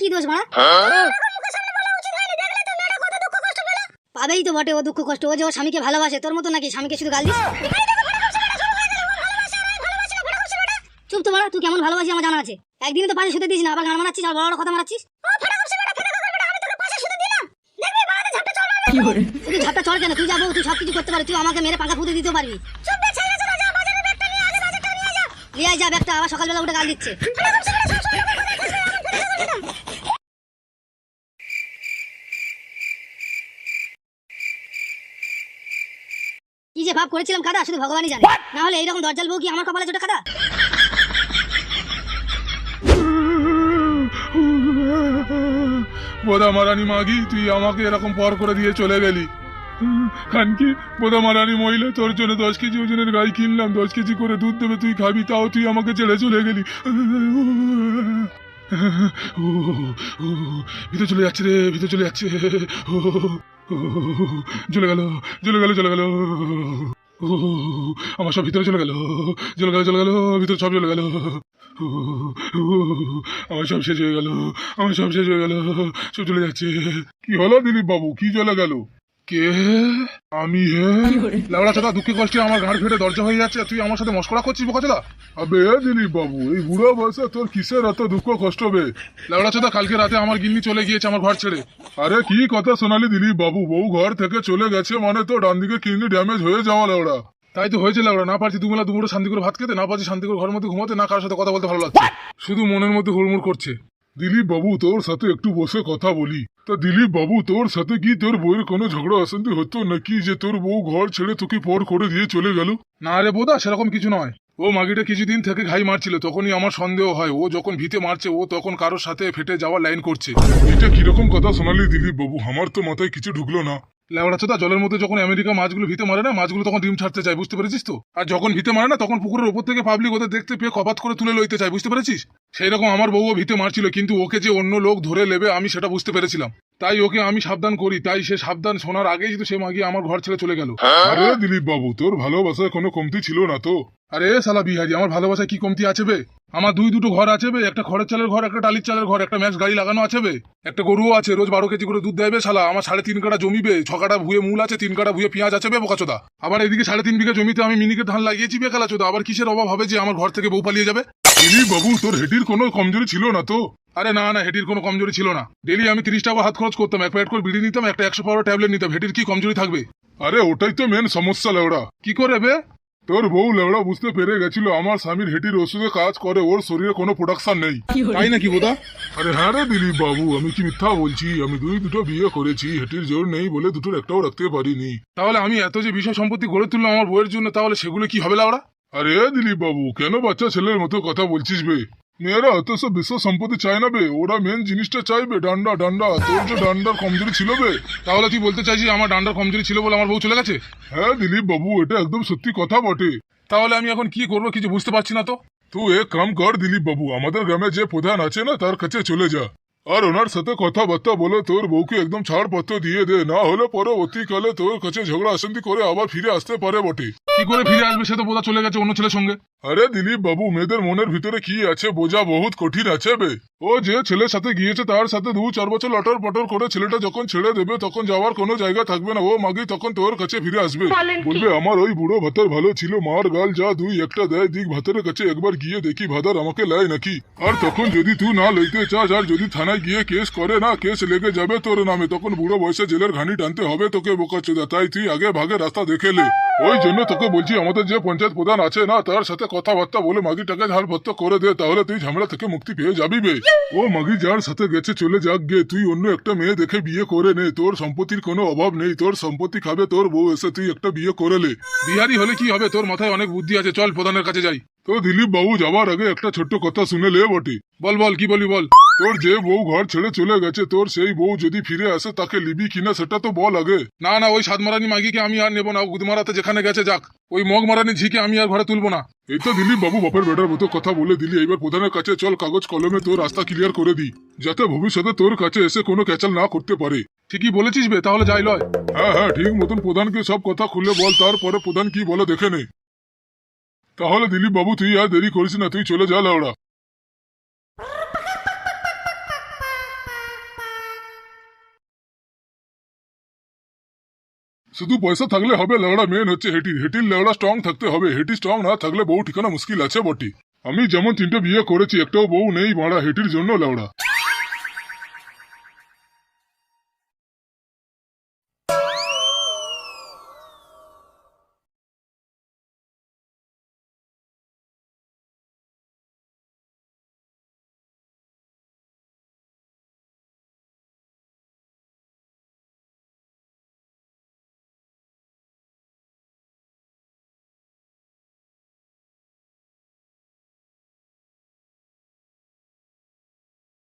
কি দোষ মারা? পাবেই তো বটে ও দুঃখ কষ্ট, ও যে ওর স্বামীকে ভালোবাসে, তোর মতো নাকি স্বামীকে শুধু গাল দিস? চুপ তো মারা, তুই কেমন ভালোবাসি আমার জানা আছে। একদিনে তো পাশে শুতে দিস না, আবার গান মারাচ্ছিস আর বড় বড় কথা মারাচ্ছিস। তুই ঝাপটা চল কেন? তুই যাবো, তুই সবকিছু করতে পারবি, তুই আমাকে মেরে পাকা ফুটে দিতে পারবি। নিয়ে আয় যা ব্যাগটা, আবার সকালবেলা উঠে গাল দিচ্ছে। কি যে ভাব করেছিলাম কাদা, শুধু ভগবানই জানে। না হলে এইরকম দরজাল বউ কি আমার কপালে জোটে কাদা? বোধা মারানি মাগি, তুই আমাকে এরকম পর করে দিয়ে চলে গেলি। খানকি বোধা মারানি মহিলা, তোর জন্য 10 কেজি ওজনের গাই কিনলাম, 10 কেজি করে দুধ দেবে, তুই খাবি, তাও তুই আমাকে ছেড়ে চলে গেলি। ভিতরে চলে যাচ্ছে রে, ভিতরে চলে যাচ্ছে। চলে গেল, চলে গেল, চলে গেল। আমার সব ভিতরে চলে গেল, চলে গেল, চলে গেল, ভিতরে সব চলে গেল। আমার সব শেষ হয়ে গেল, আমার সব শেষ হয়ে গেল, সব চলে যাচ্ছে। কি হলো দিলীপ বাবু, কি চলে গেল? কে? আমি? লাউড়া চোদা, দুঃখে কষ্টে আমার ঘাড় ফেটে দরজা হয়ে যাচ্ছে, তুই আমার সাথে মস্করা করছিস বোকাচোদা? আবে দিলীপ বাবু, এই বুড়ো বয়সে তোর কিসের এত দুঃখ কষ্ট বে? লাউড়া চোদা, কালকে রাতে আমার গিন্নি চলে গিয়েছে আমার ঘর ছেড়ে। আরে কি কথা শোনালি দিলীপ বাবু, বউ ঘর থেকে চলে গেছে মানে তো ডান দিকে কিডনি ড্যামেজ হয়ে যাওয়া লাউড়া। তাই তো হয়েছে লাউড়া, না পারছি দুবেলা দুপুরে শান্তি করে ভাত খেতে, না পারছি শান্তি করে ঘরের মধ্যে ঘুমাতে, না কারোর সাথে কথা বলতে ভালো লাগছে, শুধু মনের মধ্যে হুড়মুড় করছে। দিলীপ বাবু, তোর সাথে একটু বসে কথা বলি। তা দিলীপ বাবু, তোর সাথে কি তোর বউয়ের কোনো ঝগড়া অশান্তি হতো নাকি, যে তোর বউ ঘর ছেড়ে তোকে পর করে দিয়ে চলে গেল? না রে বোদা, সেরকম কিছু নয়। ও মাগিটা কিছুদিন থেকে ঘাই মারছিল, তখনই আমার সন্দেহ হয় ও যখন ভিতে মারছে ও তখন কারোর সাথে ফেটে যাওয়ার লাইন করছে। এটা কিরকম কথা শোনালি দিলীপ বাবু, আমার তো মাথায় কিছু ঢুকলো না। লেওড়া চোদা, জলের মধ্যে যখন আমেরিকা মাছগুলো ভিতে মারে না, মাছগুলো তখন ডিম ছাড়তে চায়, বুঝতে পেরেছিস তো? আর যখন ভিতে মারে না, তখন পুকুরের উপর থেকে পাবলিক ওদের দেখতে পেয়ে কপাত করে তুলে লইতে চায়, বুঝতে পেরেছিস? সেই রকম আমার বউও ভিতে মারছিল, কিন্তু ওকে যে অন্য লোক ধরে নেবে আমি সেটা বুঝতে পেরেছিলাম, তাই ওকে আমি সাবধান করি, তাই সে সাবধান শোনার আগেই কিন্তু সে মাগি আমার ঘর ছেড়ে চলে গেল। আরে দিলীপ বাবু, তোর ভালোবাসায় কোনো কমতি ছিল না তো? আরে শালা বিহারি, আমার ভালোবাসায় কি কমতি আছে বে? আমার দুটো ঘর আছে বে, একটা খড়ের চালের ঘর, একটা টালির চালের ঘর, একটা ম্যাচ গাড়ি লাগানো আছে বে, একটা গরুও আছে, রোজ 12 কেজি করে দুধ দেবে শালা, আমার 3.5 কাঠা জমি বে, 6 কাঠা ভুয়ে মূল আছে, 3 কাঠা ভুয়ে পেঁয়াজ আছে বে বোকাচোদা। আবার এদিকে 3.5 বিঘা জমিতে আমি মিনিকে ধান লাগিয়েছি বে কালাচোদা, আবার কিসের অভাব হবে যে আমার ঘর থেকে বউ পালিয়ে যাবে? দিলীপ বাবু, তোর হেডির কোনো কমজোরি ছিল না তো? আরে না না, হেডির কোনো কমজোরি ছিল না। ডেলি আমি 30 টাকা হাত খরচ করতাম, এক প্যাকেট করে বিড়ি নিতাম, একটা 100 পাওয়ার ট্যাবলেট নিতাম, হেডির কি কমজোরি থাকবে? আরে ওটাই তো মেন সমস্যা লেওড়া। কি করে বে? তোর বউ লেওড়া বুঝতে পেরে গেছিল আমার স্বামীর হেটির ওষুধে কাজ করে, ওর শরীরে কোনো প্রোডাকশন নেই। তাই নাকি বোদা? আরে হ্যাঁ রে দিলীপ বাবু, আমি কি মিথ্যা বলছি? আমি দুটো বিয়ে করেছি, হেটির জোর নেই বলে দুটোর একটাও রাখতে পারিনি। তাহলে আমি এত যে বিষয় সম্পত্তি গড়ে তুললাম আমার বউয়ের জন্য, তাহলে সেগুলো কি হবে লাউড়া? আরে দিলীপ বাবু, কেন বাচ্চা ছেলের মতো কথা বলছিস বে? মেয়েরা অত সব বিশ্ব সম্পত্তি চায় না বে, ওরা মেন জিনিসটা চাইবে ডান্ডা ডান্ডা। তোর যে ডান্ডার কমজোরি ছিল বে। তাহলে তুই বলতে চাইছিস আমার ডান্ডার কমজোরি ছিল বলে আমার বউ চলে গেছে? হ্যাঁ দিলীপ বাবু, এটা একদম সত্যি কথা বটে। তাহলে আমি এখন কি করবো কিছু বুঝতে পারছি না তো। তুই এক কাম কর দিলীপ বাবু, আমাদের গ্রামে যে প্রধান আছে না তার কাছে চলে যা, আর ওনার সাথে কথাবার্তা বলে তোর বউকে একদম ছাড়পত্র দিয়ে দে, না হলে পরবর্তীকালে তোর কাছে ঝগড়া অশান্তি করে আবার ফিরে আসতে পারে বটে। কি করে ফিরে আসবে? সে তো বোঝা চলে গেছে অন্য ছেলের সঙ্গে। আরে দিলীপ বাবু, মেয়েদের মনের ভিতরে কি আছে বোঝা বহুত কঠিন আছে বে। ও যে ছেলের সাথে গিয়েছে তার সাথে 2-4 বছর লটর পটর করে ছেলেটা যখন ছেড়ে দেবে তখন যাওয়ার কোনো জায়গা থাকবে না, ও মাগি তখন তোর কাছে ফিরে আসবে, বলবে আমার ওই বুড়ো ভাতার ভালো ছিল, মার গাল যা 2-1টা দেয়, দিক ভাতারের কাছে একবার গিয়ে দেখি ভাতার আমাকে লাই নাকি। আর তখন যদি তুই না লইতে চাস, আর যদি থানায় গিয়ে কেস করে না, কেস লেগে যাবে তোর নামে, তখন বুড়ো বয়সে জেলের ঘানি টানতে হবে তোকে বোকাচোদা। তাই তুই আগে ভাগে রাস্তা দেখে লে। ওই জন্য তোকে বলছি আমাদের যে পঞ্চায়েত প্রধান আছে না তার সাথে কথাবার্তা বলে মাগিটাকে ঝাড়পত্র করে দে, তাহলে তুই ঝামেলা থেকে মুক্তি পেয়ে যাবি বে। ও মাগি যার সাথে গেছে চলে যাক গে, তুই অন্য একটা মেয়ে দেখে বিয়ে করে নে, তোর সম্পত্তির কোনো অভাব নেই, তোর সম্পত্তি খাবে তোর বউ, এসে তুই একটা বিয়ে করে লে। বিহারি হলে কি হবে, তোর মাথায় অনেক বুদ্ধি আছে, চল প্রধানের কাছে যাই। তো দিলীপ বাবু, যাবার আগে একটা ছোট্ট কথা শুনে লে বটে। বল বল, কি বলি বল। তোর যে বউ ঘর ছেড়ে চলে গেছে, তোর সেই বউ যদি ফিরে আসে তাকে লিবি কিনা সেটা তো বল আগে। না না, ওই সাতমারানি মাগিকে আমি আর নেবো না, গুদমারাতে যেখানে গেছে যাক, ওই মগ মারানি ঝিকে আমি আর ঘরে তুলবো না। এই তো দিলীপ বাবু বাপের বেটার মতো কথা বলে দিলি, এইবার প্রধানের কাছে চল, কাগজ কলমে তোর রাস্তা ক্লিয়ার করে দি, যাতে ভবিষ্যতে তোর কাছে এসে কোনো ক্যাচাল না করতে পারে। ঠিকই বলেছিস বে, তাহলে যাই লয়। হ্যাঁ হ্যাঁ, ঠিক মতন প্রধানকে সব কথা খুলে বল, তারপরে প্রধান কি বলে দেখে নে। তাহলে দিলীপ বাবু তুই আর দেরি করিস না, তুই চলে যা লাউড়া। শুধু পয়সা থাকলে হবে লেওড়া, মেন হচ্ছে হেটির লেওড়া স্ট্রং থাকতে হবে। হেটি স্ট্রং না থাকলে বউ ঠিকানা মুশকিল আছে বটি। আমি যেমন 3টে বিয়ে করেছি, একটাও বউ নেই মারা হেটির জন্য লেওড়া।